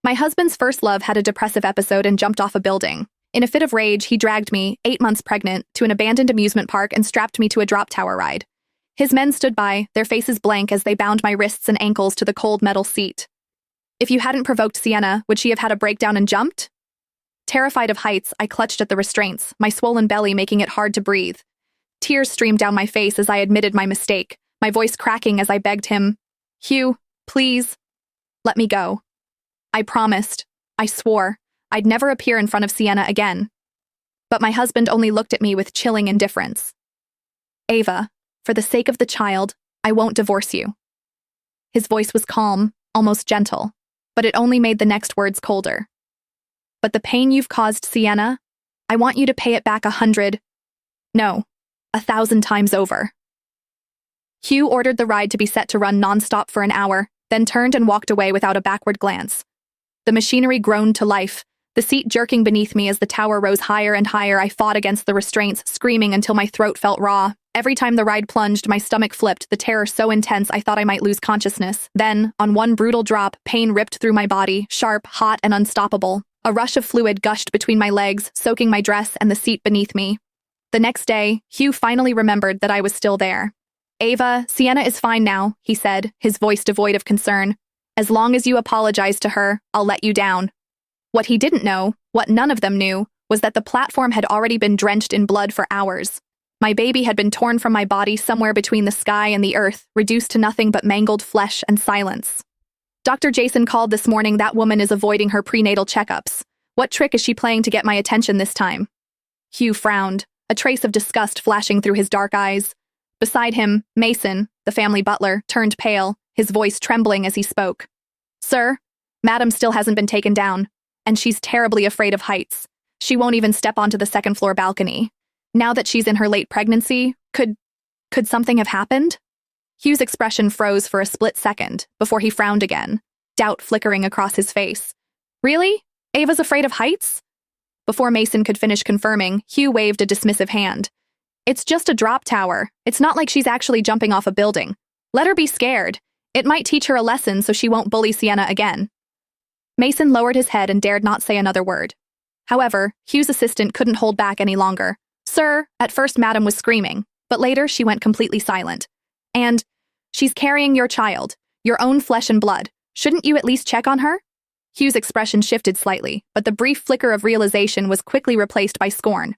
My husband's first love had a depressive episode and jumped off a building. In a fit of rage, he dragged me, 8 months pregnant, to an abandoned amusement park and strapped me to a drop tower ride. His men stood by, their faces blank as they bound my wrists and ankles to the cold metal seat. If you hadn't provoked Sienna, would she have had a breakdown and jumped? Terrified of heights, I clutched at the restraints, my swollen belly making it hard to breathe. Tears streamed down my face as I admitted my mistake, my voice cracking as I begged him, "Hugh, please, let me go." I promised, I swore, I'd never appear in front of Sienna again. But my husband only looked at me with chilling indifference. "Ava, for the sake of the child, I won't divorce you." His voice was calm, almost gentle, but it only made the next words colder. "But the pain you've caused Sienna, I want you to pay it back 100, no, 1,000 times over." Hugh ordered the ride to be set to run nonstop for an hour, then turned and walked away without a backward glance. The machinery groaned to life, the seat jerking beneath me as the tower rose higher and higher. I fought against the restraints, screaming until my throat felt raw. Every time the ride plunged, my stomach flipped, the terror so intense I thought I might lose consciousness. Then, on one brutal drop, pain ripped through my body, sharp, hot, and unstoppable. A rush of fluid gushed between my legs, soaking my dress and the seat beneath me. The next day, Hugh finally remembered that I was still there. "Ava, Sienna is fine now," he said, his voice devoid of concern. "As long as you apologize to her, I'll let you down." What he didn't know, what none of them knew, was that the platform had already been drenched in blood for hours. My baby had been torn from my body somewhere between the sky and the earth, reduced to nothing but mangled flesh and silence. Dr. Jason called this morning. That woman is avoiding her prenatal checkups. What trick is she playing to get my attention this time? Hugh frowned, a trace of disgust flashing through his dark eyes. Beside him, Mason, the family butler, turned pale, his voice trembling as he spoke. "Sir, Madam still hasn't been taken down, and she's terribly afraid of heights. She won't even step onto the second-floor balcony. Now that she's in her late pregnancy, could something have happened?" Hugh's expression froze for a split second, before he frowned again, doubt flickering across his face. "Really? Ava's afraid of heights?" Before Mason could finish confirming, Hugh waved a dismissive hand. "It's just a drop tower. It's not like she's actually jumping off a building. Let her be scared. It might teach her a lesson so she won't bully Sienna again." Mason lowered his head and dared not say another word. However, Hugh's assistant couldn't hold back any longer. "Sir, at first Madam was screaming, but later she went completely silent. And she's carrying your child, your own flesh and blood. Shouldn't you at least check on her?" Hugh's expression shifted slightly, but the brief flicker of realization was quickly replaced by scorn.